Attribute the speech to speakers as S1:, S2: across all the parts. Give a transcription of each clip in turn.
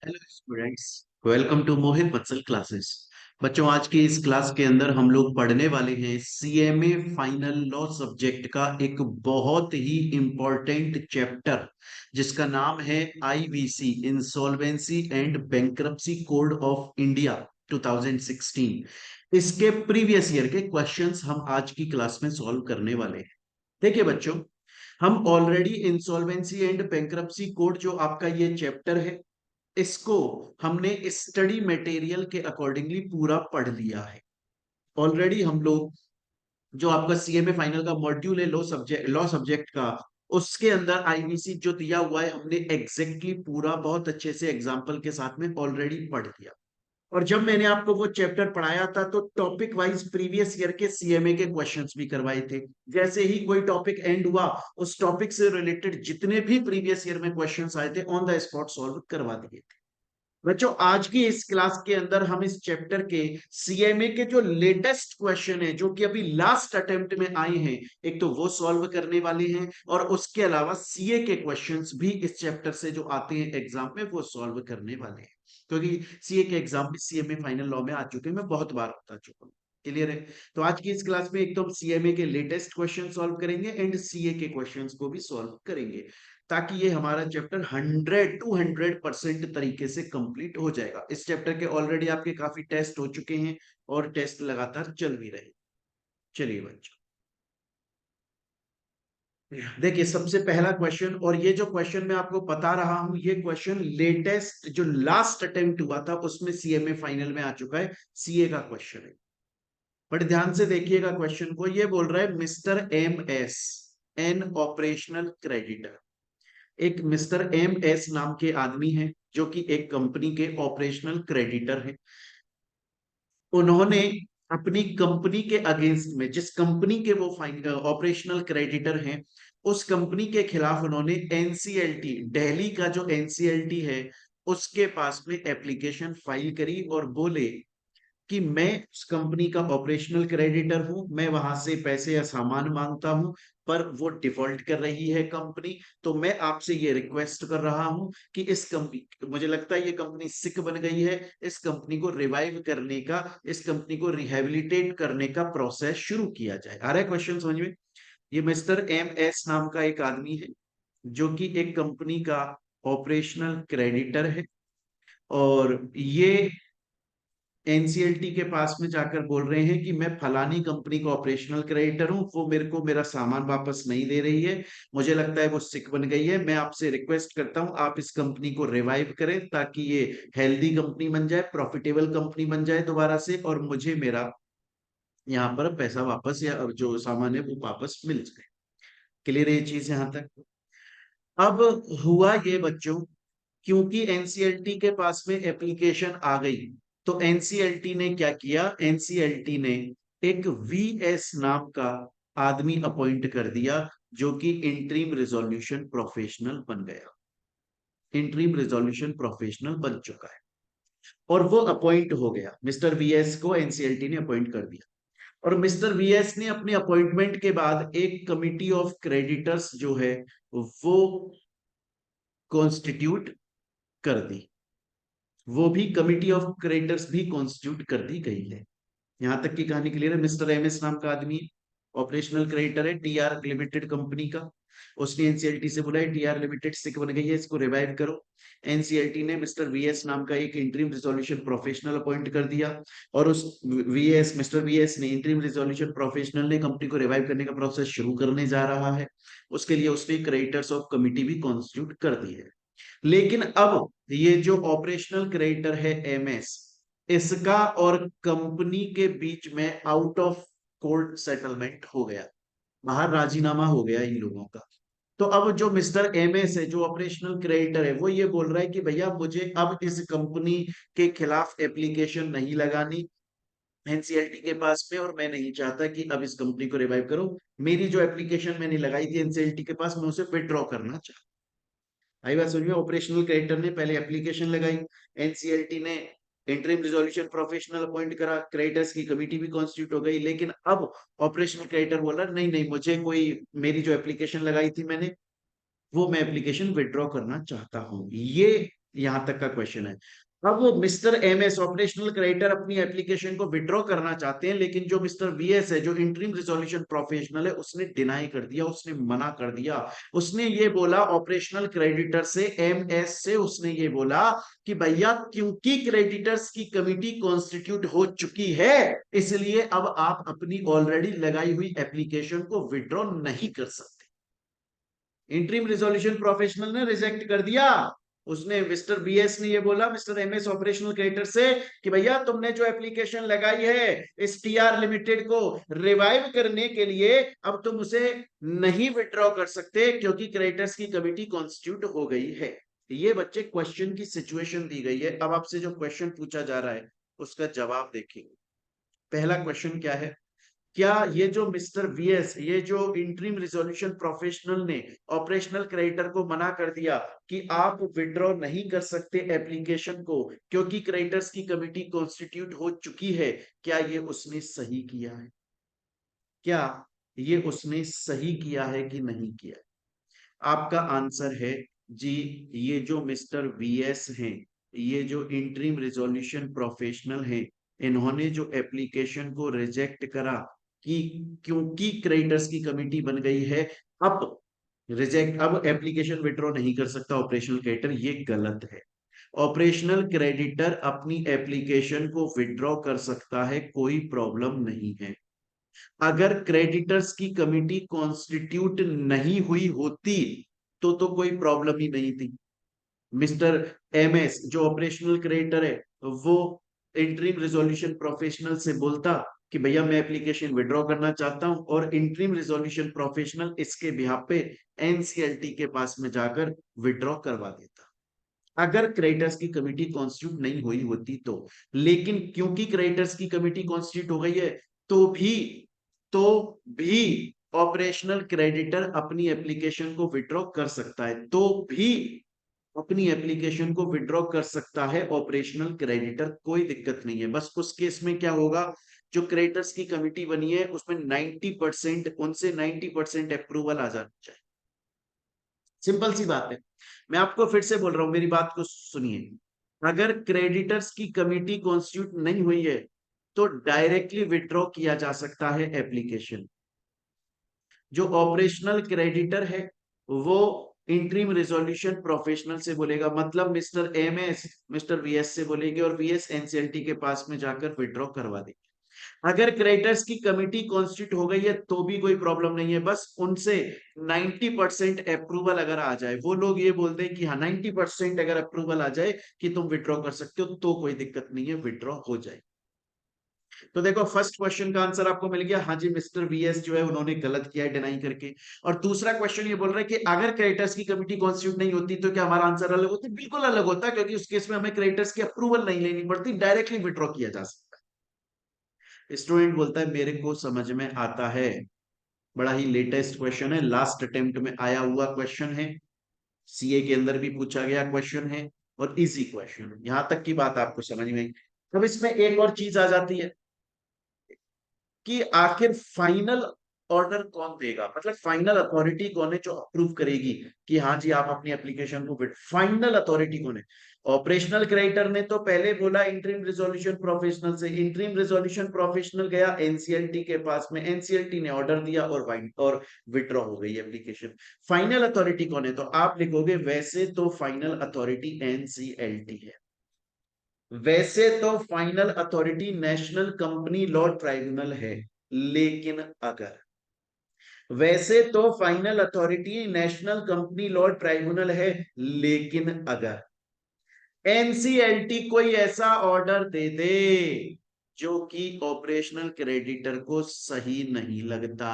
S1: Hello students, welcome to Mohit Batsal classes. बच्चों, आज की इस क्लास के अंदर हम लोग पढ़ने वाले हैं सीएमए फाइनल लॉ सब्जेक्ट का एक बहुत ही इंपॉर्टेंट चैप्टर जिसका नाम है IVC, insolvency and bankruptcy code of India 2016। इसके प्रीवियस ईयर के क्वेश्चंस हम आज की क्लास में सॉल्व करने वाले हैं। देखिए बच्चों, हम already insolvency and bankruptcy code जो आपका ये चैप्टर है, इसको हमने स्टडी मटेरियल के अकॉर्डिंगली पूरा पढ़ लिया है। ऑलरेडी हम लोग जो आपका सीएमए फाइनल का मॉड्यूल है लॉ सब्जेक्ट का, उसके अंदर आईवीसी जो दिया हुआ है हमने एग्जैक्टली पूरा बहुत अच्छे से एग्जांपल के साथ में ऑलरेडी पढ़ लिया। और जब मैंने आपको वो चैप्टर पढ़ाया था तो टॉपिक वाइज प्रीवियस ईयर के सीएमए के क्वेश्चंस भी करवाए थे। जैसे ही कोई टॉपिक एंड हुआ, उस टॉपिक से रिलेटेड जितने भी प्रीवियस ईयर में क्वेश्चंस आए थे ऑन द स्पॉट सॉल्व करवा दिए थे। बच्चों, आज की इस क्लास के अंदर हम इस चैप्टर के सीएमए के जो लेटेस्ट क्वेश्चन है जो कि अभी लास्ट अटेम्प्ट में आए हैं, एक तो वो सॉल्व करने वाले हैं, और उसके अलावा सीए के क्वेश्चंस भी इस चैप्टर से जो आते हैं एग्जाम में वो सॉल्व करने वाले हैं। क्योंकि सीए के एग्जाम भी सीएमए फाइनल लॉ में आ चुके हैं, मैं बहुत बार बता चुका हूँ। क्लियर है? तो आज की इस क्लास में एक तो हम सीएमए के लेटेस्ट क्वेश्चन सॉल्व करेंगे एंड सीए के क्वेश्चंस को भी सॉल्व करेंगे, ताकि ये हमारा चैप्टर 100 to 100% तरीके से कंप्लीट हो जाएगा। इस चैप्टर के ऑलरेडी आपके काफी टेस्ट हो चुके हैं और टेस्ट लगातार चल भी रहे। चलिए बच्चों, देखिए सबसे पहला क्वेश्चन, और ये जो क्वेश्चन मैं आपको बता रहा हूं ये क्वेश्चन लेटेस्ट जो लास्ट अटेम्प्ट हुआ था उसमें सीएमए फाइनल में आ चुका है, सीए का क्वेश्चन है। बड़े ध्यान से देखिएगा क्वेश्चन को। ये बोल रहा है mister M S, an operational creditor. एक मिस्टर एम एस नाम के आदमी हैं जो कि एक कंपनी के ऑपरेशनल क्रेडिटर हैं। उन्होंने अपनी कंपनी के अगेंस्ट में, जिस कंपनी के वो ऑपरेशनल क्रेडिटर हैं, उस कंपनी के खिलाफ उन्होंने एनसीएलटी, दिल्ली का जो एनसीएलटी है उसके पास में एप्लीकेशन फाइल करी और बोले कि मैं उस कंपनी का ऑपरेशनल क्रेडिटर हूं, मैं वहां से पैसे या सामान मांगता हूं, पर वो डिफॉल्ट कर रही है कंपनी। तो मैं आपसे ये रिक्वेस्ट कर रहा हूं कि इस कंपनी, मुझे लगता है ये कंपनी सिक बन गई है, इस कंपनी को रिवाइव करने का, इस कंपनी को रिहेबिलिटेट करने का प्रोसेस शुरू किया जाए। आ रहा है क्वेश्चन समझ में? ये मिस्टर एम एस नाम का एक आदमी है जो कि एक कंपनी का ऑपरेशनल क्रेडिटर है, और ये एनसीएलटी के पास में जाकर बोल रहे हैं कि मैं फलानी कंपनी का ऑपरेशनल क्रेडिटर हूं, वो मेरे को मेरा सामान वापस नहीं दे रही है, मुझे लगता है वो सिक बन गई है, मैं आपसे रिक्वेस्ट करता हूं आप इस कंपनी को रिवाइव करें ताकि ये हेल्दी कंपनी बन जाए, प्रॉफिटेबल कंपनी बन जाए दोबारा से, और मुझे मेरा यहाँ पर पैसा वापस या जो सामान है वो वापस मिल जाए। क्लियर है ये चीज यहाँ तक? अब हुआ ये बच्चों, क्योंकि एनसीएलटी के पास में एप्लीकेशन आ गई, तो एनसीएलटी ने क्या किया, एनसीएलटी ने एक वीएस नाम का आदमी अपॉइंट कर दिया जो कि इंटरिम रिजोल्यूशन प्रोफेशनल बन गया। इंटरिम रिजोल्यूशन प्रोफेशनल बन चुका है और वो अपॉइंट हो गया, मिस्टर वीएस को एनसीएलटी ने अपॉइंट कर दिया। और मिस्टर वीएस ने अपने अपॉइंटमेंट के बाद एक कमिटी ऑफ क्रेडिटर्स जो है वो कॉन्स्टिट्यूट कर दी, वो भी कमिटी ऑफ क्रेडिटर्स भी कॉन्स्टिट्यूट कर दी गई है। यहां तक की कहानी क्लियर है? मिस्टर एमएस नाम का आदमी ऑपरेशनल क्रेडिटर है टीआर लिमिटेड कंपनी का। उसने एनसीएलटी से बोला है टीआर लिमिटेड सिक बन गई है, इसको रिवाइव करो। एनसीएलटी ने मिस्टर वीएस नाम का एक इंटरिम रिजोल्यूशन प्रोफेशनल अपॉइंट कर दिया, और उस वीएस, मिस्टर वीएस ने, इंटरिम रिजोल्यूशन प्रोफेशनल ने कंपनी को रिवाइव करने का प्रोसेस शुरू करने जा रहा है। उसके लिए उसने क्रेडिटर्स ऑफ कमिटी भी कॉन्स्टिट्यूट कर दी है। लेकिन अब ये जो ऑपरेशनल क्रेडिटर है एमएस, इसका और कंपनी के बीच में आउट ऑफ कोर्ट सेटलमेंट हो गया, बाहर राजीनामा हो गया इन लोगों का। तो अब जो मिस्टर एमएस है, जो ऑपरेशनल क्रेडिटर है, वो ये बोल रहा है कि भैया मुझे अब इस कंपनी के खिलाफ एप्लीकेशन नहीं लगानी एनसीएलटी के पास में, और मैं नहीं चाहता कि अब इस कंपनी को रिवाइव करो। मेरी जो एप्लीकेशन मैंने लगाई थी एनसीएलटी के पास, मैं उसे विड्रॉ करना चाहता। आई बात समझ में? ऑपरेशनल क्रेडिटर ने पहले एप्लीकेशन लगाई, एनसीएलटी ने इंटरिम रिजोल्यूशन प्रोफेशनल अपॉइंट करा, क्रेडिटर्स की कमेटी भी कॉन्स्टिट्यूट हो गई, लेकिन अब ऑपरेशनल क्रेडिटर बोला नहीं नहीं, मुझे कोई, मेरी जो एप्लीकेशन लगाई थी मैंने, वो मैं एप्लीकेशन विड्रॉ करना चाहता हूं। ये यहां तक का क्वेश्चन है। अब वो mister M S operational creditor अपनी एप्लीकेशन को विड्रॉ करना चाहते हैं, लेकिन जो मिस्टर वी एस है, जो इंटरिम रिजोल्यूशन प्रोफेशनल है, उसने डिनाई कर दिया, उसने मना कर दिया। उसने ये बोला ऑपरेशनल क्रेडिटर से, एम एस से, उसने ये बोला कि भैया क्योंकि क्रेडिटर्स की कमिटी कॉन्स्टिट्यूट हो चुकी है, इसलिए अब आप अपनी ऑलरेडी लगाई हुई एप्लीकेशन को विड्रॉ नहीं कर सकते। इंटरिम रिजोल्यूशन प्रोफेशनल ने रिजेक्ट कर दिया। उसने, मिस्टर बीएस ने ये बोला मिस्टर एमएस ऑपरेशनल क्रिएटर से कि भैया तुमने जो एप्लीकेशन लगाई है इस टीआर लिमिटेड को रिवाइव करने के लिए, अब तुम उसे नहीं विड्रॉ कर सकते क्योंकि क्रेडिटर्स की कमिटी कॉन्स्टिट्यूट हो गई है। ये बच्चे क्वेश्चन की सिचुएशन दी गई है। अब आपसे जो क्वेश्चन पूछा जा रहा है उसका जवाब देखेंगे। पहला क्वेश्चन क्या है? क्या ये जो मिस्टर वीएस, ये जो इंटरिम रिजोल्यूशन प्रोफेशनल ने ऑपरेशनल क्रेडिटर को मना कर दिया कि आप विड्रॉ नहीं कर सकते एप्लीकेशन को क्योंकि क्रेडिटर्स की कमिटी कॉन्स्टिट्यूट हो चुकी है, क्या ये उसने सही किया है? क्या ये उसने सही किया है कि नहीं किया? आपका आंसर है जी, ये जो मिस्टर वीएस हैं, ये जो इंटरिम रिजोल्यूशन प्रोफेशनल हैं, इन्होंने जो एप्लीकेशन को रिजेक्ट करा कि क्योंकि क्रेडिटर्स की कमिटी बन गई है, अब रिजेक्ट, अब एप्लीकेशन विड्रॉ नहीं कर सकता ऑपरेशनल क्रेडिटर, ये गलत है। ऑपरेशनल क्रेडिटर अपनी एप्लीकेशन को विड्रॉ कर सकता है, कोई प्रॉब्लम नहीं है। अगर क्रेडिटर्स की कमिटी कॉन्स्टिट्यूट नहीं हुई होती तो कोई प्रॉब्लम ही नहीं थी। मिस्टर एमएस जो ऑपरेशनल क्रेडिटर है, वो इंटरिम रिजोल्यूशन प्रोफेशनल से बोलता कि भैया मैं एप्लीकेशन विड्रॉ करना चाहता हूं, और इंटरिम रिजोल्यूशन प्रोफेशनल इसके बिहाफ पे एनसीएलटी के पास में जाकर विड्रॉ करवा देता, अगर क्रेडिटर्स की कमिटी कॉन्स्टिट्यूट नहीं हुई होती तो। लेकिन क्योंकि क्रेडिटर्स की कमिटी कॉन्स्टिट्यूट हो गई है, तो भी तो भी ऑपरेशनल क्रेडिटर अपनी एप्लीकेशन को विड्रॉ कर सकता है, तो भी अपनी एप्लीकेशन को विड्रॉ कर सकता है ऑपरेशनल क्रेडिटर, कोई दिक्कत नहीं है। बस उस केस में क्या होगा, जो क्रेडिटर्स की कमिटी बनी है उसमें 90%, उनसे 90% अप्रूवल आ जाना चाहिए। सिंपल सी बात है। मैं आपको फिर से बोल रहा हूं, मेरी बात को सुनिए। अगर क्रेडिटर्स की कमिटी कॉन्स्टिट्यूट नहीं हुई है तो डायरेक्टली विड्रॉ किया जा सकता है एप्लीकेशन। जो ऑपरेशनल क्रेडिटर है वो इंटरिम रिजोल्यूशन प्रोफेशनल से बोलेगा, मतलब मिस्टर एमएस मिस्टर वीएस से बोलेंगे और वीएस एनसीएलटी के पास में जाकर विड्रॉ करवा देंगे। अगर क्रेडिटर्स की कमिटी कॉन्स्टिट्यूट हो गई है तो भी कोई प्रॉब्लम नहीं है, बस उनसे 90% अप्रूवल अगर आ जाए, वो लोग ये बोलते हैं कि हाँ 90% अगर अप्रूवल आ जाए कि तुम विड्रॉ कर सकते हो, तो कोई दिक्कत नहीं है, विड्रॉ हो जाए। तो देखो फर्स्ट क्वेश्चन का आंसर आपको मिल गया, हाँ जी मिस्टर वीएस जो है उन्होंने गलत किया है डिनाई करके। और दूसरा क्वेश्चन ये बोल रहा है कि अगर क्रेडिटर्स की कमिटी कॉन्स्टिट्यूट नहीं होती तो क्या हमारा आंसर अलग होता? बिल्कुल अलग होता, क्योंकि उस केस में हमें क्रेडिटर्स की अप्रूवल नहीं लेनी पड़ती, डायरेक्टली विड्रॉ किया जा सकता है। स्टूडेंट बोलता है मेरे को समझ में आता है। बड़ा ही लेटेस्ट क्वेश्चन है, लास्ट अटेम्प्ट में आया हुआ क्वेश्चन है, सीए के अंदर भी पूछा गया क्वेश्चन है, और इजी क्वेश्चन है। यहां तक की बात आपको समझ में आई। अब इसमें एक और चीज आ जाती है कि आखिर फाइनल ऑर्डर कौन देगा, मतलब फाइनल अथॉरिटी कौन है जो अप्रूव करेगी कि हाँ जी आप अपनी एप्लीकेशन को विड्रॉ, फाइनल अथॉरिटी कौन है? ऑपरेशनल क्रेडिटर ने तो पहले बोला इंटरिम रिजोल्यूशन प्रोफेशनल से, इंटरिम रिजोल्यूशन प्रोफेशनल गया एनसीएलटी के पास में, एनसीएलटी ने ऑर्डर दिया और विड्रॉ हो गई एप्लीकेशन। फाइनल अथॉरिटी कौन है? तो आप लिखोगे वैसे तो फाइनल अथॉरिटी एनसीएलटी है, वैसे तो final authority national company law tribunal है, लेकिन अगर, वैसे तो final authority national company law tribunal है, लेकिन अगर एनसीएलटी कोई ऐसा ऑर्डर दे दे जो कि ऑपरेशनल क्रेडिटर को सही नहीं लगता।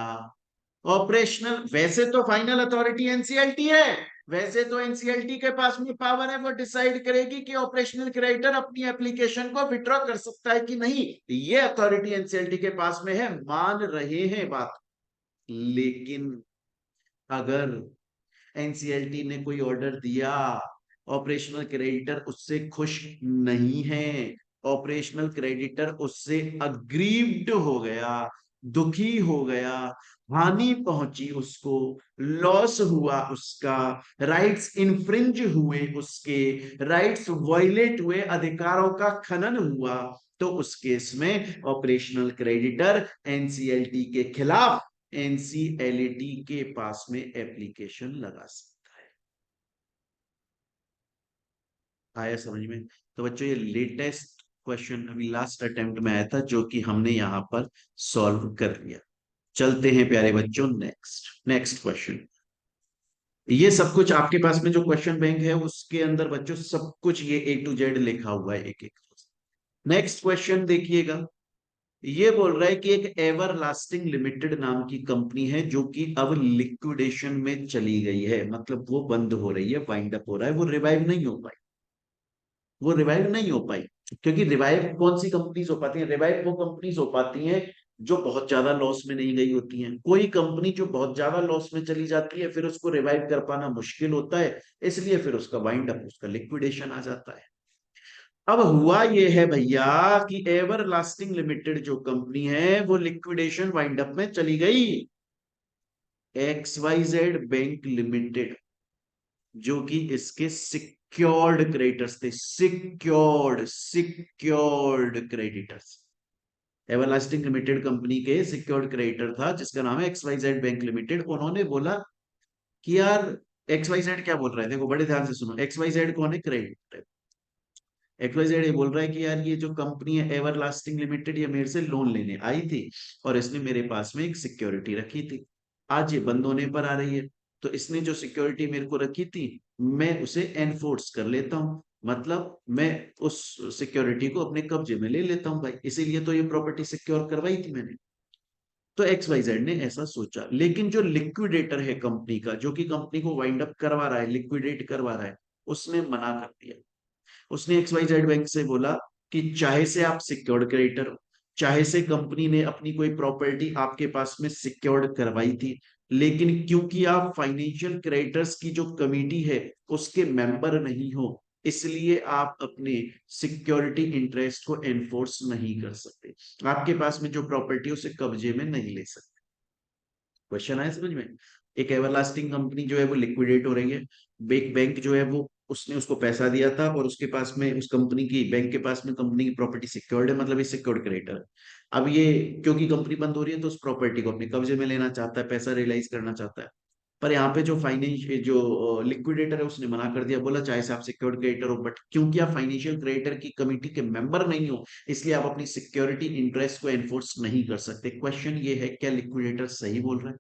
S1: ऑपरेशनल, वैसे तो फाइनल अथॉरिटी एनसीएलटी है, वैसे तो एनसीएलटी के पास में पावर है, वो डिसाइड करेगी कि ऑपरेशनल क्रेडिटर अपनी एप्लीकेशन को विड्रॉ कर सकता है कि नहीं, ये अथॉरिटी एनसीएलटी के पास में है, मान रहे हैं बात। लेकिन अगर एनसीएलटी ने कोई ऑर्डर दिया, ऑपरेशनल क्रेडिटर उससे खुश नहीं है, ऑपरेशनल क्रेडिटर उससे अग्रीव्ड हो गया, दुखी हो गया, हानि पहुंची उसको, लॉस हुआ उसका, राइट्स इन्फ्रिंज हुए, उसके राइट्स वायलेट हुए, अधिकारों का खनन हुआ, तो उस केस में ऑपरेशनल क्रेडिटर एनसीएलटी के खिलाफ एनसीएलटी के पास में एप्लीकेशन लगा सकता है। आया समझ में? तो बच्चों ये लेटेस्ट क्वेश्चन अभी लास्ट अटेम्प्ट में आया था, जो कि हमने यहां पर सॉल्व कर लिया। चलते हैं प्यारे बच्चों, नेक्स्ट नेक्स्ट क्वेश्चन। ये सब कुछ आपके पास में जो क्वेश्चन बैंक है उसके अंदर बच्चों सब कुछ ये A to Z लिखा हुआ है एक एक। नेक्स्ट क्वेश्चन देखिएगा। ये बोल रहा है कि एक एवरलास्टिंग लिमिटेड नाम की कंपनी है जो कि अब लिक्विडेशन में चली गई है, मतलब वो बंद हो रही है, वाइंड अप हो रहा है, वो रिवाइव नहीं हो पाई। वो रिवाइव नहीं हो पाई क्योंकि रिवाइव कौन सी कंपनीज हो पाती हैं? रिवाइव वो कंपनीज हो पाती हैं जो बहुत ज्यादा लॉस में नहीं गई होती हैं। कोई कंपनी जो बहुत ज्यादा लॉस में चली जाती है फिर उसको रिवाइव कर पाना मुश्किल होता है, इसलिए फिर उसका वाइंड अप, उसका लिक्विडेशन आ जाता है। अब हुआ ये है भैया कि एवरलास्टिंग लिमिटेड जो कंपनी है वो लिक्विडेशन वाइंड अप में चली गई। XYZ बैंक लिमिटेड जो कि इसके सिक्योर्ड क्रेडिटर्स थे, secured creditors. Everlasting limited company के सिक्योर्ड क्रेडिटर था जिसका नाम है XYZ बैंक लिमिटेड। उन्होंने बोला कि यार, XYZ क्या बोल रहा है, देखो बड़े ध्यान से सुनो, XYZ कौन है? क्रेडिटर। XYZ ये बोल रहा है कि यार ये जो कंपनी है एवरलास्टिंग लिमिटेड, ये मेरे से लोन लेने आई थी और इसने मेरे पास में एक सिक्योरिटी रखी थी, आज ये बंद होने पर आ रही है, तो इसने जो सिक्योरिटी मेरे को रखी थी मैं उसे एनफोर्स कर लेता हूँ, मतलब मैं उस सिक्योरिटी को अपने कब्जे में ले लेता हूँ भाई, इसीलिए तो ये प्रॉपर्टी सिक्योर करवाई थी मैंने। तो XYZ ने ऐसा सोचा, लेकिन जो लिक्विडेटर है कंपनी का, जो कि कंपनी को वाइंड अप करवा रहा है, लिक्विडेट करवा रहा है, उसने मना कर दिया। उसने XYZ बैंक से बोला कि चाहे से आप सिक्योर्ड क्रेडिटर हो, चाहे से कंपनी ने अपनी कोई प्रॉपर्टी आपके पास में सिक्योर्ड करवाई थी, लेकिन क्योंकि आप फाइनेंशियल क्रेडिटर्स की जो कमेटी है उसके मेंबर नहीं हो, इसलिए आप अपने सिक्योरिटी इंटरेस्ट को एनफोर्स नहीं कर सकते, आपके पास में जो प्रॉपर्टी उसे कब्जे में नहीं ले सकते। क्वेश्चन आया समझ में? एक एवरलास्टिंग कंपनी जो है वो लिक्विडेट हो रही है, बैंक बैंक जो है वो उसने उसको पैसा दिया था और उसके पास में, उस कंपनी की, बैंक के पास में कंपनी की प्रॉपर्टी सिक्योर्ड है, मतलब ये सिक्योर्ड क्रेडिटर। अब ये क्योंकि कंपनी बंद हो रही है तो उस प्रॉपर्टी को अपने कब्जे में लेना चाहता है, पैसा रियलाइज करना चाहता है। पर यहाँ पे जो फाइनेंशियल जो लिक्विडेटर है उसने मना कर दिया, बोला चाहे से आप सिक्योर्ड क्रेडिटर हो बट क्योंकि आप फाइनेंशियल क्रेडिटर की कमिटी के मेंबर नहीं हो, इसलिए आप अपनी सिक्योरिटी इंटरेस्ट को एनफोर्स नहीं कर सकते। क्वेश्चन ये है, क्या लिक्विडेटर सही बोल रहा है?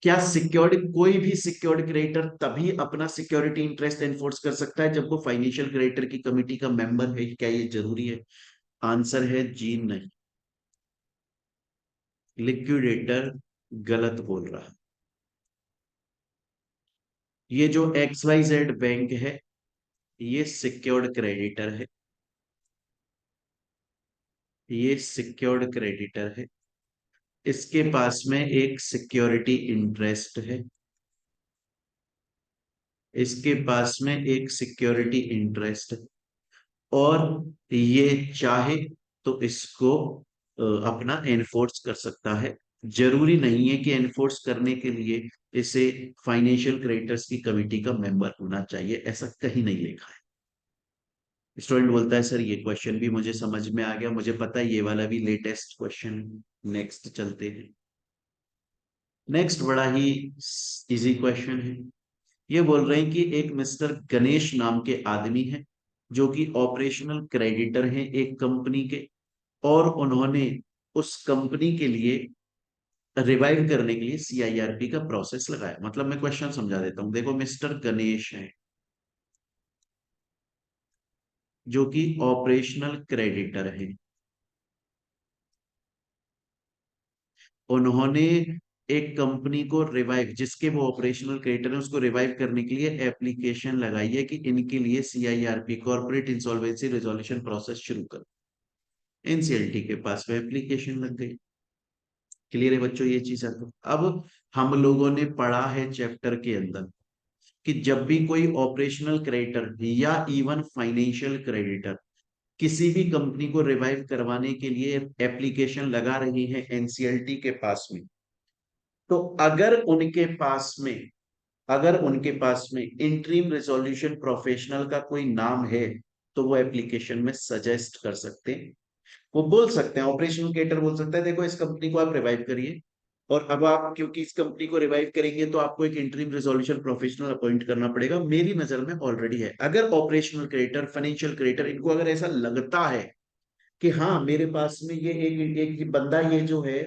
S1: क्या सिक्योर्ड, कोई भी सिक्योर्ड क्रेडिटर तभी अपना सिक्योरिटी इंटरेस्ट एनफोर्स कर सकता है जब वो फाइनेंशियल क्रेडिटर की कमिटी का मेंबर है? क्या ये जरूरी है? आंसर है जी नहीं, लिक्विडेटर गलत बोल रहा है। ये जो XYZ बैंक है ये सिक्योर्ड क्रेडिटर है, ये सिक्योर्ड क्रेडिटर है, इसके पास में एक सिक्योरिटी इंटरेस्ट है, इसके पास में एक सिक्योरिटी इंटरेस्ट है, और ये चाहे तो इसको अपना एनफोर्स कर सकता है। जरूरी नहीं है कि एनफोर्स करने के लिए इसे फाइनेंशियल क्रेडिटर्स की कमिटी का मेंबर होना चाहिए, ऐसा कहीं नहीं लिखा है। स्टूडेंट बोलता है सर ये क्वेश्चन भी मुझे समझ में आ गया, मुझे पता है ये वाला भी लेटेस्ट क्वेश्चन। नेक्स्ट चलते हैं। नेक्स्ट बड़ा ही इजी क्वेश्चन है। ये बोल रहे हैं कि एक मिस्टर गणेश नाम के आदमी हैं जो कि ऑपरेशनल क्रेडिटर हैं एक कंपनी के, और उन्होंने उस कंपनी के लिए रिवाइव करने के लिए CIRP का प्रोसेस लगाया। मतलब मैं क्वेश्चन समझा देता हूं, देखो मिस्टर गणेश हैं जो कि ऑपरेशनल क्रेडिटर हैं, उन्होंने एक कंपनी को रिवाइव, जिसके वो ऑपरेशनल क्रेडिटर है, उसको रिवाइव करने के लिए एप्लीकेशन लगाई है कि इनके लिए CIRP corporate insolvency resolution process शुरू कर। NCLT के पास में एप्लीकेशन लग गई। क्लियर है बच्चों ये चीज? अब हम लोगों ने पढ़ा है चैप्टर के अंदर कि जब भी कोई ऑपरेशनल क्रेडिटर या इवन फाइनेंशियल क्रेडिटर किसी भी कंपनी को रिवाइव करवाने के लिए एप्लीकेशन लगा रही है एनसीएलटी के पास में, तो अगर उनके पास में इंटरिम रेजोल्यूशन प्रोफेशनल का कोई नाम है, तो वो एप्लीकेशन में सजेस्ट कर सकते हैं। वो बोल सकते हैं, ऑपरेशनल कैटर बोल सकता है, देखो इस कंपनी को आप रिवाइव करिए, और अब आप क्योंकि इस कंपनी को रिवाइव करेंगे तो आपको एक इंटरिम रिजोल्यूशन प्रोफेशनल अपॉइंट करना पड़ेगा, मेरी नजर में ऑलरेडी है। अगर ऑपरेशनल क्रिएटर, फाइनेंशियल क्रिएटर, इनको अगर ऐसा लगता है कि हाँ मेरे पास में ये एक बंदा, ये जो है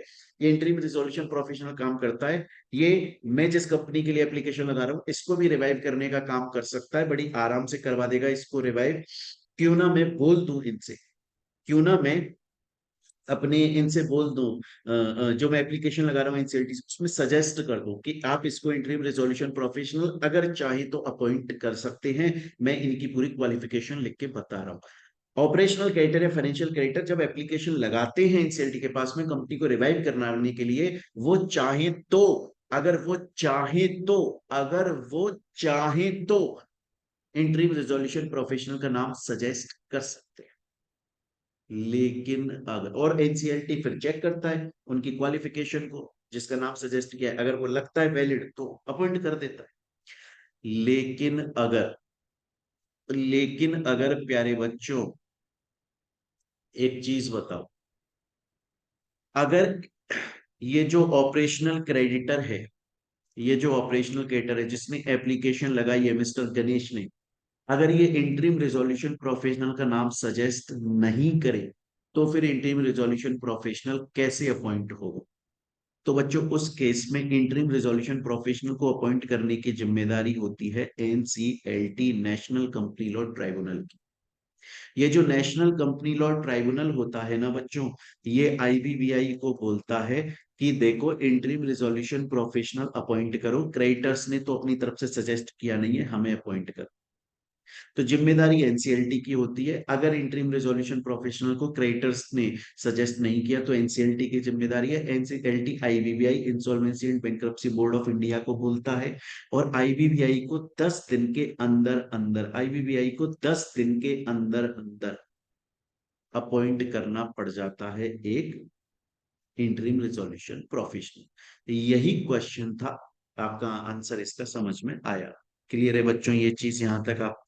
S1: ये इंटरिम रिजोल्यूशन प्रोफेशनल काम करता है, ये मैं जिस कंपनी के लिए एप्लीकेशन लगा रहा हूँ इसको भी रिवाइव करने का काम कर सकता है, बड़ी आराम से करवा देगा इसको रिवाइव, क्यों ना मैं बोल दूं इनसे, क्यों ना मैं अपने इनसे बोल दूं, जो मैं एप्लीकेशन लगा रहा हूँ एनसीएलटी उसमें सजेस्ट कर दूं कि आप इसको इंटरिम रेजोल्यूशन प्रोफेशनल अगर चाहे तो अपॉइंट कर सकते हैं, मैं इनकी पूरी क्वालिफिकेशन लिख के बता रहा हूँ। ऑपरेशनल क्रेडिटर या फाइनेंशियल क्रेडिटर जब एप्लीकेशन लगाते हैं एनसीएलटी के पास में कंपनी को रिवाइव करने के लिए, वो चाहे तो अगर वो चाहे तो अगर वो चाहे तो इंटरिम रिजोल्यूशन प्रोफेशनल का नाम सजेस्ट कर सकते हैं। लेकिन अगर, और एनसीएलटी फिर चेक करता है उनकी क्वालिफिकेशन को, जिसका नाम सजेस्ट किया है, अगर वो लगता है वैलिड तो अपॉइंट कर देता है। लेकिन अगर प्यारे बच्चों एक चीज बताओ, अगर ये जो ऑपरेशनल क्रेडिटर है, ये जो ऑपरेशनल क्रेडिटर है जिसने एप्लीकेशन लगाई है मिस्टर गणेश ने, अगर ये इंटरिम रिजोल्यूशन प्रोफेशनल का नाम सजेस्ट नहीं करे, तो फिर इंटरिम रिजोल्यूशन प्रोफेशनल कैसे अपॉइंट होगा? तो बच्चों उस केस में इंटरिम रिजोल्यूशन प्रोफेशनल को अपॉइंट करने की जिम्मेदारी होती है NCLT, national company law tribunal की। ये जो नेशनल कंपनी लॉ ट्राइब्यूनल होता है ना बच्चों, ये आईबीबीआई को बोलता है कि देखो इंटरिम रिजोल्यूशन प्रोफेशनल अपॉइंट करो, क्रेडिटर्स ने तो अपनी तरफ से सजेस्ट किया नहीं है, हमें अपॉइंट करो। तो जिम्मेदारी एनसीएलटी की होती है। अगर इंटरिम रेजोल्यूशन प्रोफेशनल को क्रेडिटर्स ने सजेस्ट नहीं किया तो एनसीएलटी की जिम्मेदारी है। NCLT IBBI, insolvency and bankruptcy board of India को बोलता है, और आईबीबीआई को 10 दिन के अंदर अंदर आईबीबीआई को 10 दिन के अंदर अंदर अपॉइंट करना पड़ जाता है एक इंटरिम रेजोल्यूशन प्रोफेशनल। यही क्वेश्चन था, आपका आंसर इसका समझ में आया? क्लियर है बच्चों ये चीज यहां तक? आप,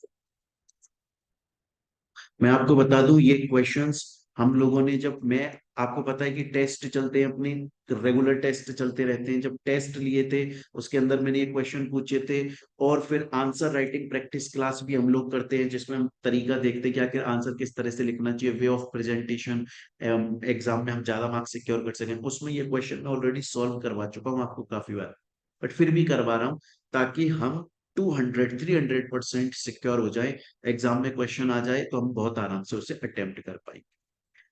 S1: मैं आपको बता दूं ये क्वेश्चंस हम लोगों ने, जब मैं, आपको पता है कि टेस्ट चलते हैं अपने, रेगुलर टेस्ट चलते रहते हैं, जब टेस्ट लिए थे उसके अंदर मैंने ये क्वेश्चन पूछे थे, और फिर आंसर राइटिंग प्रैक्टिस क्लास भी हम लोग करते हैं जिसमें हम तरीका देखते हैं कि आखिर आंसर किस तरह से लिखना चाहिए, वे ऑफ प्रेजेंटेशन, एग्जाम में हम ज्यादा मार्क्स सिक्योर कर सकें, उसमें ये क्वेश्चन मैं ऑलरेडी सॉल्व करवा चुका हूँ आपको काफी बार, बट फिर भी करवा रहा हूँ ताकि हम 200-300% सिक्योर हो जाए, एग्जाम में क्वेश्चन आ जाए तो हम बहुत आराम से उसे अटेम्प्ट कर पाएंगे।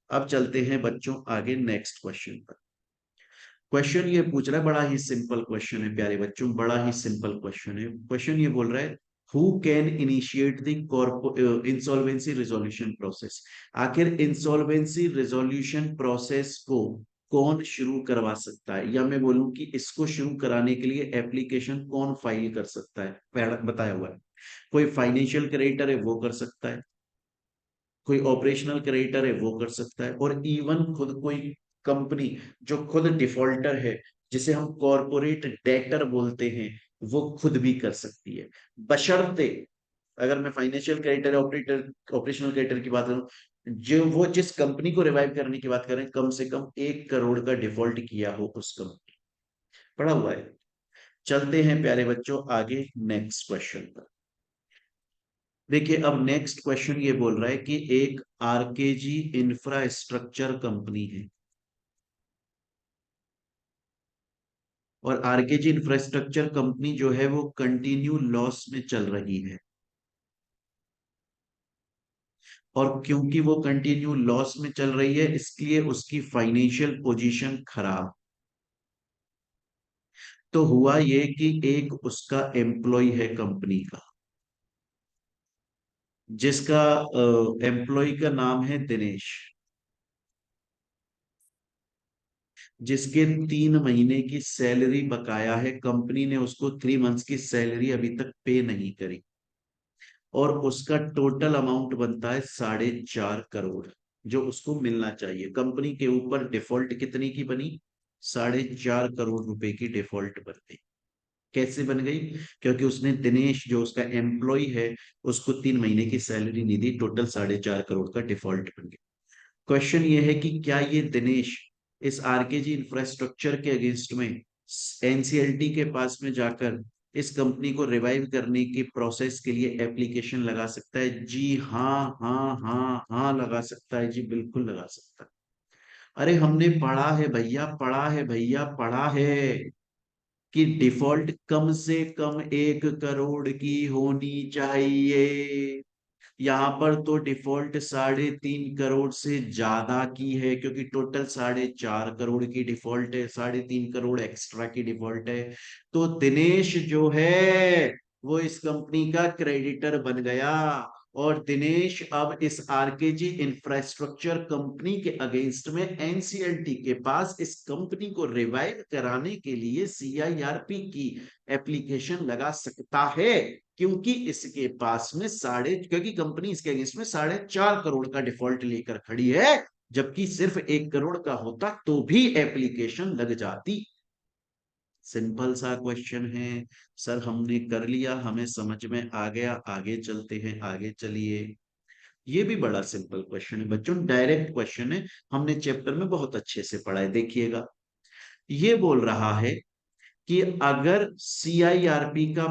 S1: अब चलते हैं बच्चों आगे नेक्स्ट क्वेश्चन पर। क्वेश्चन ये पूछ रहा है, बड़ा ही सिंपल क्वेश्चन है प्यारे बच्चों, बड़ा ही सिंपल क्वेश्चन है। क्वेश्चन ये बोल रहा है, who can initiate the insolvency resolution process? आखिर इंसॉल्वेंसी रिजोल्यूशन प्रोसेस को कौन शुरू करवा सकता है, या मैं बोलूं कि इसको शुरू कराने के लिए एप्लीकेशन कौन फाइल कर सकता है? पहला बताया हुआ है, कोई फाइनेंशियल क्रेडिटर है वो कर सकता है, कोई ऑपरेशनल क्रेडिटर है वो कर सकता है, और इवन खुद कोई कंपनी जो खुद डिफॉल्टर है, जिसे हम कॉरपोरेट डेटर बोलते हैं, वो खुद भी कर सकती है, बशर्ते, अगर मैं financial creditor, operator, operational creditor की बात करूं, जो वो जिस कंपनी को रिवाइव करने की बात करें, कम से कम 1 करोड़ का डिफॉल्ट किया हो उस कंपनी, पड़ा हुआ है। चलते हैं प्यारे बच्चों आगे नेक्स्ट क्वेश्चन पर। देखिए अब नेक्स्ट क्वेश्चन ये बोल रहा है कि एक आरकेजी इंफ्रास्ट्रक्चर कंपनी है, और आरकेजी इंफ्रास्ट्रक्चर कंपनी जो है वो कंटिन्यू लॉस में चल रही है, और क्योंकि वो कंटिन्यू लॉस में चल रही है इसलिए उसकी फाइनेंशियल पोजीशन खराब। तो हुआ ये कि एक उसका एम्प्लॉय है कंपनी का, जिसका एम्प्लॉय का नाम है दिनेश, जिसके 3 महीने की सैलरी बकाया है, कंपनी ने उसको 3 मंथ्स की सैलरी अभी तक पे नहीं करी, और उसका टोटल अमाउंट बनता है 4.5 करोड़, जो उसको मिलना चाहिए। कंपनी के ऊपर डिफॉल्ट कितने की बनी? 4.5 करोड़ रुपए की डिफॉल्ट बन गई। कैसे बन गई? क्योंकि उसने दिनेश जो उसका एम्प्लॉय है उसको 3 महीने की सैलरी नहीं दी, टोटल 4.5 करोड़ का डिफॉल्ट बन गया। क्वेश्चन ये है कि क्या ये दिनेश इस आरकेजी इंफ्रास्ट्रक्चर के अगेंस्ट में एनसीएलटी के पास में जाकर इस कंपनी को रिवाइव करने की प्रोसेस के लिए एप्लीकेशन लगा सकता है? जी हाँ, हाँ, हाँ, हाँ लगा सकता है जी, बिल्कुल लगा सकता है। अरे हमने पढ़ा है भैया, पढ़ा है भैया, पढ़ा है कि डिफॉल्ट कम से कम 1 करोड़ की होनी चाहिए। यहाँ पर तो डिफॉल्ट 3.5 करोड़ से ज्यादा की है, क्योंकि टोटल 4.5 करोड़ की डिफॉल्ट है, 3.5 करोड़ एक्स्ट्रा की डिफॉल्ट है। तो दिनेश जो है वो इस कंपनी का क्रेडिटर बन गया, और दिनेश अब इस आरकेजी इंफ्रास्ट्रक्चर कंपनी के अगेंस्ट में एनसीएलटी के पास इस कंपनी को रिवाइव कराने के लिए सीआईआरपी की एप्लीकेशन लगा सकता है, क्योंकि इसके पास में क्योंकि कंपनी इसके अगेंस्ट में 4.5 करोड़ का डिफॉल्ट लेकर खड़ी है, जबकि सिर्फ 1 करोड़ का होता तो भी एप्लीकेशन लग जाती। सिंपल सा क्वेश्चन है सर, हमने कर लिया, हमें समझ में आ गया, आगे चलते हैं, आगे चलिए। ये भी बड़ा सिंपल क्वेश्चन है बच्चों, डायरेक्ट क्वेश्चन है, हमने चैप्टर में बहुत अच्छे से पढ़ा है, देखिएगा। ये बोल रहा है कि अगर सीआईआरपी का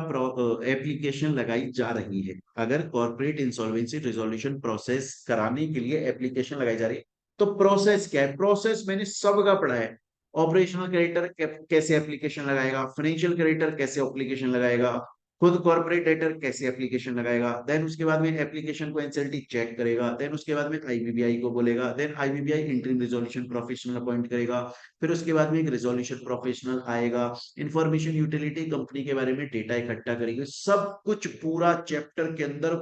S1: एप्लीकेशन लगाई जा रही है, अगर कॉर्पोरेट इंसॉल्वेंसी रिजोल्यूशन प्रोसेस कराने के लिए एप्लीकेशन लगाई जा रही है, तो प्रोसेस क्या है? प्रोसेस मैंने सबका पढ़ा है। ऑपरेशनल क्रेडिटर कैसे एप्लीकेशन लगाएगा, फाइनेंशियल क्रेडिटर कैसे एप्लीकेशन लगाएगा, खुद कॉर्पोरेट डेटर कैसे एप्लीकेशन लगाएगा, देन उसके बाद में एप्लीकेशन को एनसीएलटी चेक करेगा, देन उसके बाद में आईबीबीआई को बोलेगा, then IBBI interim resolution professional appoint करेगा, फिर उसके बाद में एक रिजोल्यूशन प्रोफेशनल आएगा, इंफॉर्मेशन यूटिलिटी कंपनी के बारे में डेटा इकट्ठा करेगी, सब कुछ पूरा चैप्टर के अंदर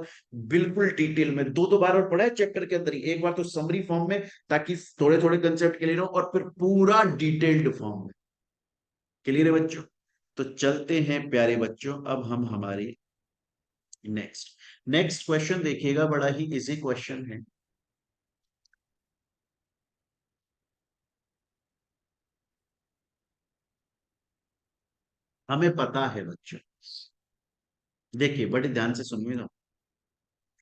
S1: बिल्कुल डिटेल में, दो दो बार और पढ़ा है चैप्टर के अंदर ही, एक बार तो समरी फॉर्म में ताकि थोड़े थोड़े कंसेप्ट क्लियर हो, और फिर पूरा डिटेल्ड फॉर्म में। क्लियर है बच्चों? तो चलते हैं प्यारे बच्चों, अब हम हमारे नेक्स्ट नेक्स्ट क्वेश्चन देखिएगा, बड़ा ही इजी क्वेश्चन है। हमें पता है बच्चों, देखिए बड़े ध्यान से सुनिएगा।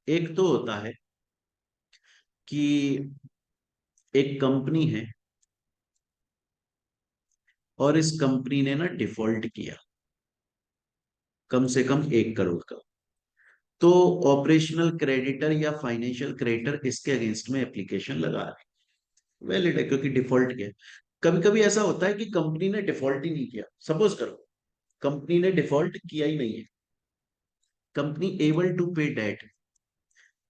S1: एक तो होता है कि एक कंपनी है और इस कंपनी ने ना डिफॉल्ट किया कम से कम 1 करोड़ का, तो ऑपरेशनल क्रेडिटर या फाइनेंशियल क्रेडिटर इसके अगेंस्ट में एप्लीकेशन लगा रहे हैं, वैलिड है क्योंकि डिफॉल्ट किया। कभी कभी ऐसा होता है कि कंपनी ने डिफॉल्ट ही नहीं किया, सपोज करो कंपनी ने डिफॉल्ट किया ही नहीं है, कंपनी एबल टू पे डेट,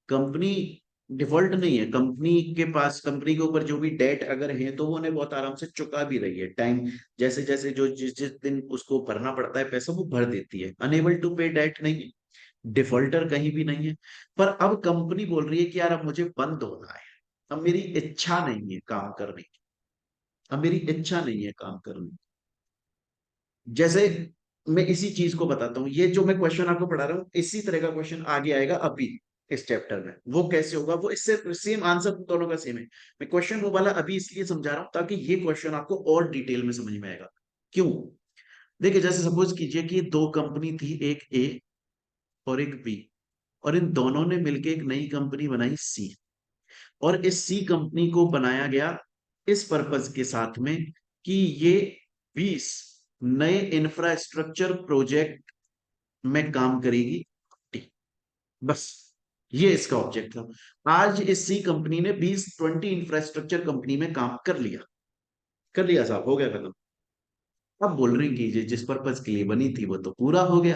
S1: कंपनी डिफॉल्ट नहीं है, कंपनी के पास, कंपनी के ऊपर जो भी डेट अगर है तो वो उन्हें बहुत आराम से चुका भी रही है, टाइम जैसे जैसे जो जिस जिस दिन उसको भरना पड़ता है पैसा वो भर देती है, अनेबल टू पे डेट नहीं है, डिफॉल्टर कहीं भी नहीं है। पर अब कंपनी बोल रही है कि यार अब मुझे बंद होना है, अब मेरी इच्छा नहीं है काम करने की, अब मेरी इच्छा नहीं है काम करने की। जैसे मैं इसी चीज को बताता हूँ, ये जो मैं क्वेश्चन आपको पढ़ा रहा हूँ इसी तरह का क्वेश्चन आगे आएगा अभी इस चैप्टर में, वो कैसे होगा, वो इससे सेम आंसर दोनों का सेम है। मैं क्वेश्चन वो वाला अभी इसलिए समझा रहा हूँ ताकि ये क्वेश्चन आपको और डिटेल में समझ में आएगा। क्यों? देखिए जैसे सपोज कीजिए कि दो कंपनी थी, एक ए और एक बी, और इन दोनों ने मिलकर एक नई कंपनी बनाई सी, और इस सी कंपनी को बनाया गया इस पर्पज के साथ में कि ये 20 नए इंफ्रास्ट्रक्चर प्रोजेक्ट में काम करेगी, बस ये इसका ऑब्जेक्ट था। आज इस सी कंपनी ने 20 इंफ्रास्ट्रक्चर कंपनी में काम कर लिया साहब, हो गया खत्म। अब बोल रही कि जिस पर्पज के लिए बनी थी वो तो पूरा हो गया,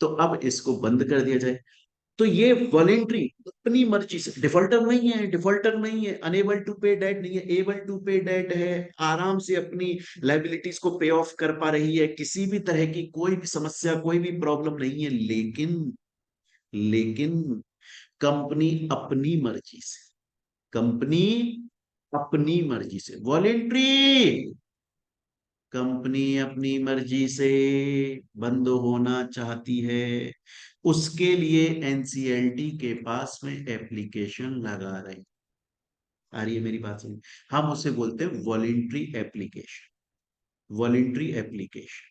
S1: तो अब इसको बंद कर दिया जाए। तो ये वॉलेंट्री अपनी मर्जी से, डिफॉल्टर नहीं है, डिफॉल्टर नहीं है, अनेबल टू पे डेट नहीं है, एबल टू पे डेट है, आराम से अपनी लाइबिलिटीज को पे ऑफ कर पा रही है, किसी भी तरह की कोई भी समस्या, कोई भी प्रॉब्लम नहीं है, लेकिन कंपनी अपनी मर्जी से, कंपनी अपनी मर्जी से, वॉलेंट्री कंपनी अपनी मर्जी से बंद होना चाहती है, उसके लिए एनसीएलटी के पास में एप्लीकेशन लगा रहे। आ रही है मेरी बात समझ? हम उसे बोलते हैं वॉलेंट्री एप्लीकेशन। Voluntary application.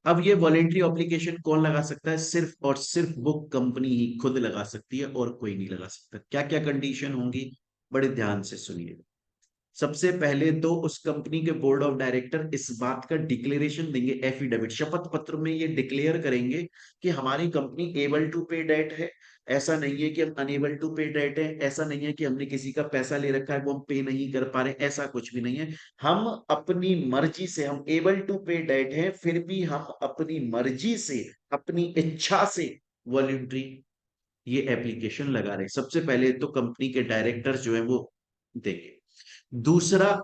S1: अब ये वॉलेंट्री एप्लीकेशन कौन लगा सकता है? सिर्फ और सिर्फ वो कंपनी ही खुद लगा सकती है और कोई नहीं लगा सकता। क्या क्या कंडीशन होंगी, बड़े ध्यान से सुनिए। सबसे पहले तो उस कंपनी के बोर्ड ऑफ डायरेक्टर इस बात का डिक्लेरेशन देंगे, एफिडेविट, शपथ पत्र में ये डिक्लेयर करेंगे कि हमारी कंपनी एबल टू पे डेट है। ऐसा नहीं है कि हम अनेबल टू पे डेट है, ऐसा नहीं है कि हमने किसी का पैसा ले रखा है वो हम पे नहीं कर पा रहे, ऐसा कुछ भी नहीं है। हम अपनी मर्जी से, हम एबल टू पे डेट है, फिर भी हम अपनी मर्जी से, अपनी इच्छा से वॉलंटरी ये एप्लीकेशन लगा रहे हैं। सबसे पहले तो कंपनी के डायरेक्टर जो है वो देंगे। दूसरा,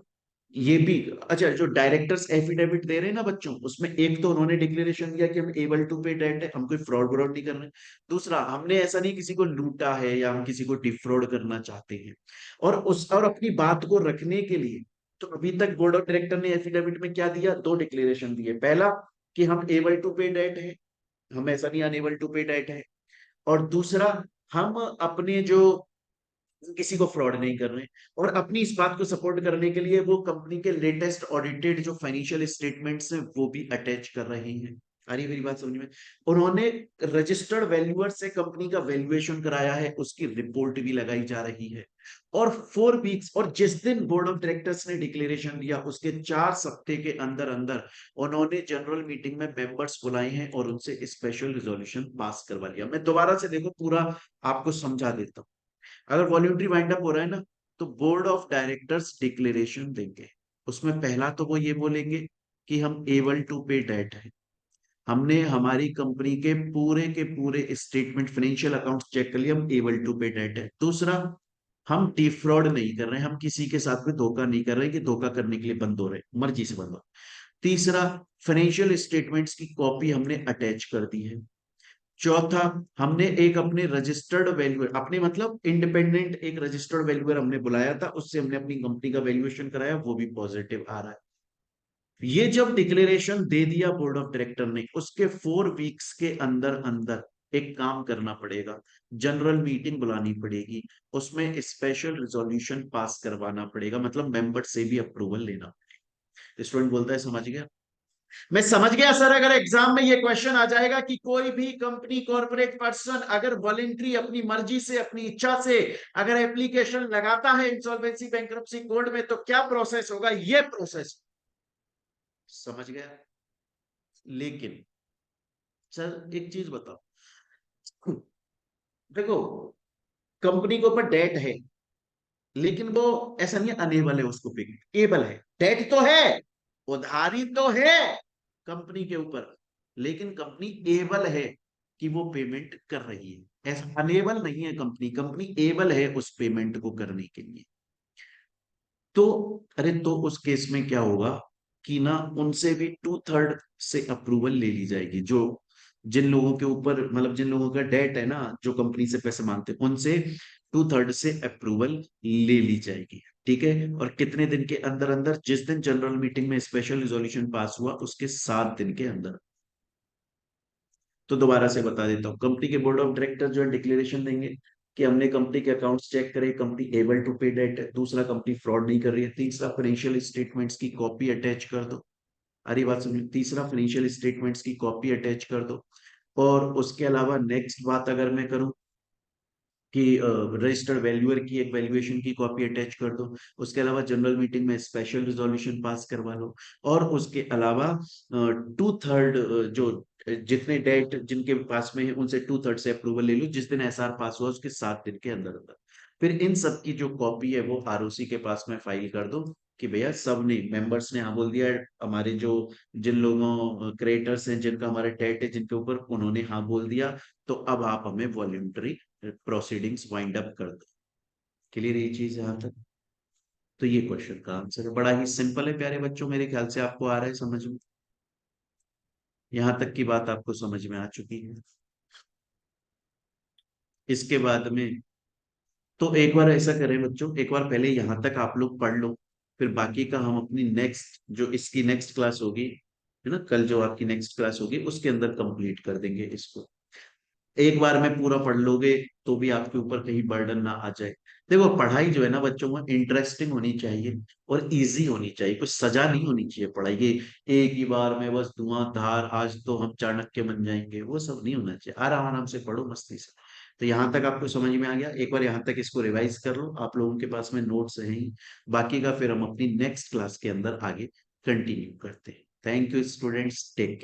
S1: ये भी, अच्छा, जो डायरेक्टर्स एफिडेविट दे रहे हैं ना बच्चों, उसमें एक तो उन्होंने डिक्लेरेशन दिया कि हम एबल टू पे डेट है, हम कोई फ्रॉड व्रॉड नहीं कर रहे। दूसरा, हमने ऐसा नहीं किसी को लूटा है या हम किसी को डिफ्रॉड करना चाहते हैं। और अपनी बात को रखने के लिए, तो अभी तक बोर्ड ऑफ डायरेक्टर ने एफिडेविट में क्या दिया? दो डिक्लेरेशन दिए। पहला कि हम एबल टू पे डेट है, हम ऐसा नहीं अनेबल टू पे डेट है। और दूसरा, हम अपने जो, किसी को फ्रॉड नहीं कर रहे हैं। और अपनी इस बात को सपोर्ट करने के लिए वो कंपनी के लेटेस्ट ऑडिटेड जो फाइनेंशियल स्टेटमेंट्स हैं वो भी अटैच कर रहे हैं। आ रही है मेरी बात समझ में? उन्होंने रजिस्टर्ड वैल्यूअर से कंपनी का वैल्यूएशन कराया है, उसकी रिपोर्ट भी लगाई जा रही है। और 4 वीक्स, और जिस दिन बोर्ड ऑफ डायरेक्टर्स ने डिक्लेरेशन दिया उसके 4 सप्ताह के अंदर अंदर उन्होंने जनरल मीटिंग में मेंबर्स बुलाए हैं और उनसे स्पेशल रिजोल्यूशन पास करवा लिया। मैं दोबारा से देखो पूरा आपको समझा देता हूँ। अगर वॉल्यूंटरी वाइंड अप हो रहा है ना, तो बोर्ड ऑफ डायरेक्टर्स डिक्लेरेशन देंगे। उसमें पहला तो वो ये बोलेंगे कि हम एबल टू पे डेट है, हमने हमारी कंपनी के पूरे स्टेटमेंट, फाइनेंशियल अकाउंट चेक कर लिया, हम एबल टू पे डेट है। दूसरा, हम डिफ्रॉड नहीं कर रहे हैं, हम किसी के साथ में धोखा नहीं कर रहे कि धोखा करने के लिए बंद हो रहे, मर्जी से बंद हो। तीसरा, फाइनेंशियल स्टेटमेंट्स की कॉपी हमने अटैच कर दी है। चौथा, हमने एक अपने रजिस्टर्ड वैल्यूअर, अपने मतलब इंडिपेंडेंट एक रजिस्टर्ड वैल्यूअर हमने बुलाया था, उससे हमने अपनी कंपनी का वैल्यूएशन कराया, वो भी पॉजिटिव आ रहा है। ये जब डिक्लेरेशन दे दिया बोर्ड ऑफ डायरेक्टर ने, उसके 4 वीक्स के अंदर अंदर एक काम करना पड़ेगा, जनरल मीटिंग बुलानी पड़ेगी, उसमें स्पेशल रिजोल्यूशन पास करवाना पड़ेगा, मतलब मेंबर से भी अप्रूवल लेना पड़ेगा। स्टूडेंट बोलता है समझ गया? मैं समझ गया सर। अगर एग्जाम में ये क्वेश्चन आ जाएगा कि कोई भी कंपनी, कॉर्पोरेट पर्सन अगर वॉलेंट्री अपनी मर्जी से, अपनी इच्छा से अगर एप्लीकेशन लगाता है इंसॉल्वेंसी बैंक्रप्सी कोड में, तो क्या प्रोसेस होगा, ये प्रोसेस। समझ गया? लेकिन सर एक चीज बताओ, देखो, कंपनी के ऊपर डेट है, लेकिन वो ऐसा नहीं है अनेबल है उसको पे, एबल है। डेट तो है, उधारी तो है कंपनी के ऊपर, लेकिन कंपनी एबल है कि वो पेमेंट कर रही है। ऐसा अनेबल नहीं है कंपनी, कंपनी एबल है उस पेमेंट को करने के लिए। तो अरे, तो उस केस में क्या होगा कि ना, उनसे भी 2/3 से अप्रूवल ले ली जाएगी। जो, जिन लोगों के ऊपर, मतलब जिन लोगों का डेट है ना, जो कंपनी से पैसे मांगते हैं, उनसे 2/3 से अप्रूवल ले ली जाएगी। ठीक है? और कितने दिन के अंदर अंदर? जिस दिन जनरल मीटिंग में स्पेशल रिजोल्यूशन पास हुआ उसके 7 दिन के अंदर। तो दोबारा से बता देता हूँ, कंपनी के बोर्ड ऑफ डायरेक्टर जो है डिक्लेरेशन देंगे कि हमने कंपनी के अकाउंट्स चेक करे, कंपनी एबल टू पे डेट है। दूसरा, कंपनी फ्रॉड नहीं कर रही है। तीसरा, फाइनेंशियल स्टेटमेंट्स की कॉपी अटैच कर दो। अरे बात समझ, तीसरा, फाइनेंशियल स्टेटमेंट्स की कॉपी अटैच कर दो। और उसके अलावा नेक्स्ट बात अगर मैं करूं कि रजिस्टर्ड वैल्यूअर की एक वैल्यूएशन की कॉपी अटैच कर दो। उसके अलावा जनरल मीटिंग में स्पेशल रिजोल्यूशन पास करवा लो। और उसके अलावा 2/3, जो जितने डेट जिनके पास में है उनसे 2/3 से अप्रूवल ले लो, जिस दिन एसआर पास हुआ उसके 7 दिन के अंदर अंदर। फिर इन सब की जो कॉपी है वो आरओसी के पास में फाइल कर दो कि भैया सब ने, मेंबर्स ने हाँ बोल दिया है, हमारे जो, जिन लोगों क्रिएटर्स हैं जिनका हमारे डेट है जिनके ऊपर, उन्होंने हाँ बोल दिया, तो अब आप हमें वॉल्यूंटरी प्रोसीडिंग्स वाइंड अप कर दो। क्लियर ये चीज यहां तक? तो ये क्वेश्चन का आंसर है, बड़ा ही सिंपल है प्यारे बच्चों, मेरे ख्याल से आपको आ रहा है समझ में। यहां तक की बात आपको समझ में आ चुकी है। इसके बाद में, तो एक बार ऐसा करें बच्चों, एक बार पहले यहां तक आप लोग पढ़ लो, फिर बाकी का हम अपनी नेक्स्ट जो इसकी नेक्स्ट क्लास होगी, है ना, कल जो आपकी नेक्स्ट क्लास होगी उसके अंदर कंप्लीट कर देंगे इसको। एक बार में पूरा पढ़ लोगे तो भी आपके ऊपर कहीं बर्डन ना आ जाए। देखो पढ़ाई जो है ना बच्चों में इंटरेस्टिंग होनी चाहिए और इजी होनी चाहिए, कुछ सजा नहीं होनी चाहिए पढ़ाई की। एक ही बार में बस धुआंधार आज तो हम चाणक्य बन जाएंगे, वो सब नहीं होना चाहिए। आराम आराम से पढ़ो मस्ती से। तो यहाँ तक आपको समझ में आ गया, एक बार यहाँ तक इसको रिवाइज कर लो, आप लोगों के पास में नोट्स हैं ही। बाकी का फिर हम अपनी नेक्स्ट क्लास के अंदर आगे कंटिन्यू करते हैं। Thank you students, take care.